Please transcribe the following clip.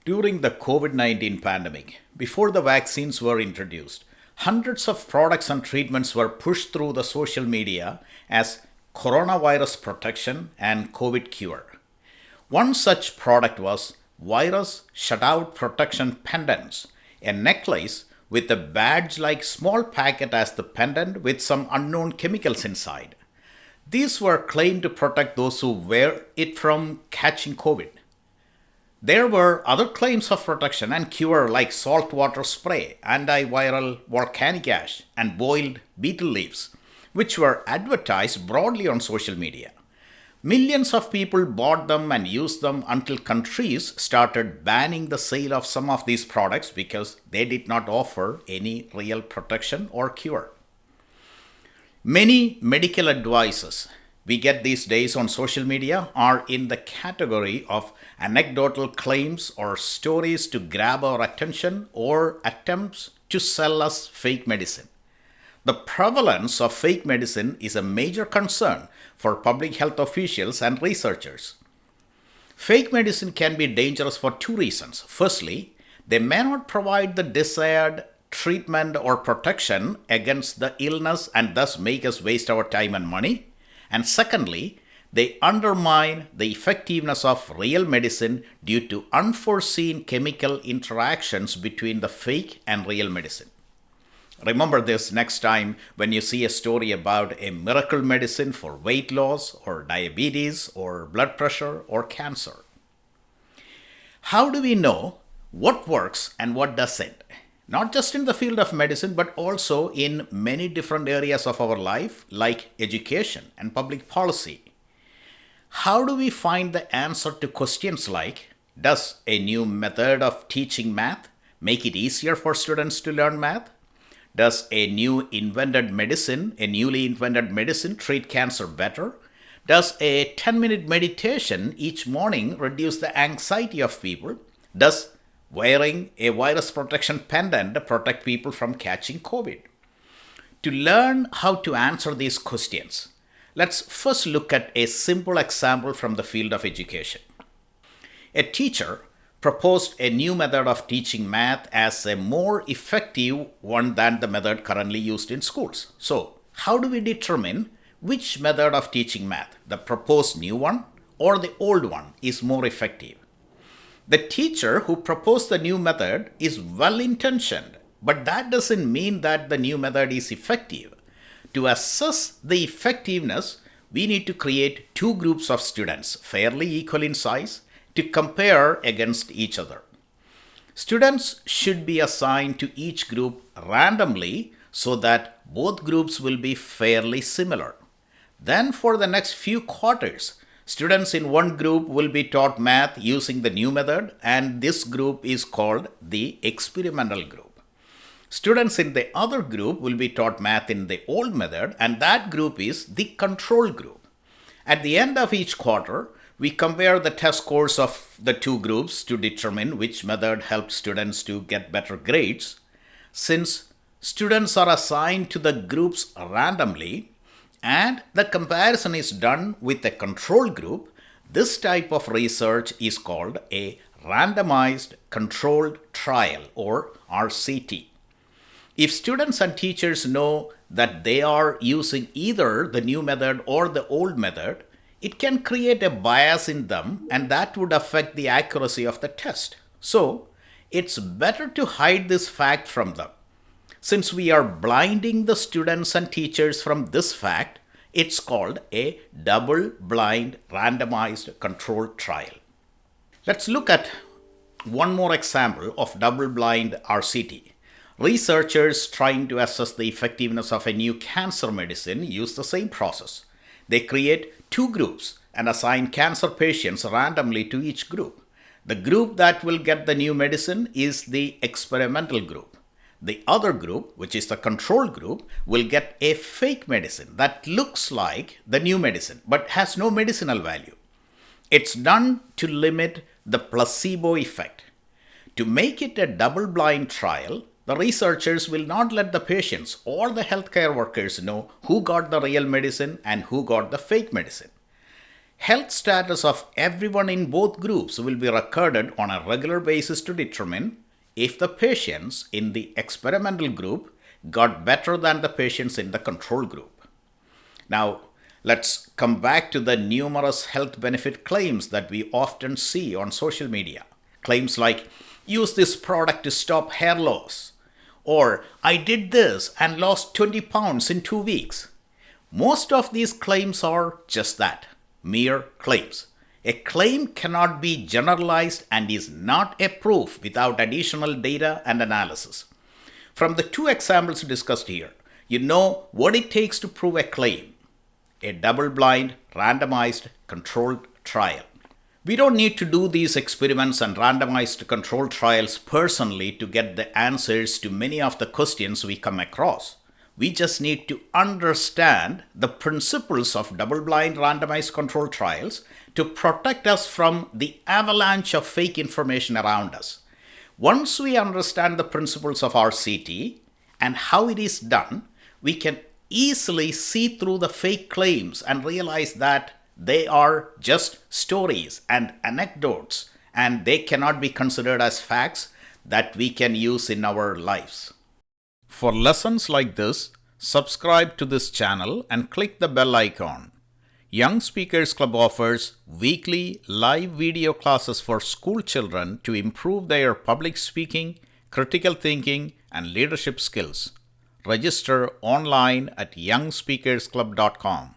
During the COVID 19 pandemic, before the vaccines were introduced, hundreds of products and treatments were pushed through the social media as coronavirus protection and COVID cure. One such product was virus shutout protection pendants, a necklace with a badge like small packet as the pendant with some unknown chemicals inside. These were claimed to protect those who wear it from catching COVID. There were other claims of protection and cure like saltwater spray, antiviral volcanic ash, and boiled betel leaves, which were advertised broadly on social media. Millions of people bought them and used them until countries started banning the sale of some of these products because they did not offer any real protection or cure. Many medical advices we get these days on social media are in the category of anecdotal claims or stories to grab our attention or attempts to sell us fake medicine. The prevalence of fake medicine is a major concern for public health officials and researchers. Fake medicine can be dangerous for two reasons. Firstly, they may not provide the desired treatment or protection against the illness and thus make us waste our time and money. And secondly, they undermine the effectiveness of real medicine due to unforeseen chemical interactions between the fake and real medicine. Remember this next time when you see a story about a miracle medicine for weight loss or diabetes or blood pressure or cancer. How do we know what works and what doesn't? Not just in the field of medicine, but also in many different areas of our life, like education and public policy. How do we find the answer to questions like, does a new method of teaching math make it easier for students to learn math? Does a newly invented medicine treat cancer better? Does a 10-minute meditation each morning reduce the anxiety of people? Does wearing a virus protection pendant protect people from catching COVID? To learn how to answer these questions, let's first look at a simple example from the field of education. A teacher proposed a new method of teaching math as a more effective one than the method currently used in schools. So, how do we determine which method of teaching math, the proposed new one or the old one, is more effective? The teacher who proposed the new method is well intentioned, but that doesn't mean that the new method is effective. To assess the effectiveness, we need to create two groups of students, fairly equal in size, to compare against each other. Students should be assigned to each group randomly so that both groups will be fairly similar. Then, for the next few quarters, students in one group will be taught math using the new method, and this group is called the experimental group. Students in the other group will be taught math in the old method, and that group is the control group. At the end of each quarter, we compare the test scores of the two groups to determine which method helped students to get better grades. Since students are assigned to the groups randomly and the comparison is done with a control group, this type of research is called a randomized controlled trial or RCT. If students and teachers know that they are using either the new method or the old method, it can create a bias in them and that would affect the accuracy of the test. So, it's better to hide this fact from them. Since we are blinding the students and teachers from this fact, it's called a double-blind randomized controlled trial. Let's look at one more example of double-blind RCT. Researchers trying to assess the effectiveness of a new cancer medicine use the same process. They create two groups and assign cancer patients randomly to each group. The group that will get the new medicine is the experimental group. The other group, which is the control group, will get a fake medicine that looks like the new medicine but has no medicinal value. It's done to limit the placebo effect. To make it a double-blind trial, the researchers will not let the patients or the healthcare workers know who got the real medicine and who got the fake medicine. Health status of everyone in both groups will be recorded on a regular basis to determine if the patients in the experimental group got better than the patients in the control group. Now, let's come back to the numerous health benefit claims that we often see on social media. Claims like, use this product to stop hair loss, or I did this and lost 20 pounds in 2 weeks. Most of these claims are just that, mere claims. A claim cannot be generalized and is not a proof without additional data and analysis. From the two examples discussed here, you know what it takes to prove a claim: a double-blind, randomized, controlled trial. We don't need to do these experiments and randomized controlled trials personally to get the answers to many of the questions we come across. We just need to understand the principles of double-blind randomized controlled trials to protect us from the avalanche of fake information around us. Once we understand the principles of RCT and how it is done, we can easily see through the fake claims and realize that they are just stories and anecdotes, and they cannot be considered as facts that we can use in our lives. For lessons like this, subscribe to this channel and click the bell icon. Young Speakers Club offers weekly live video classes for school children to improve their public speaking, critical thinking, and leadership skills. Register online at youngspeakersclub.com.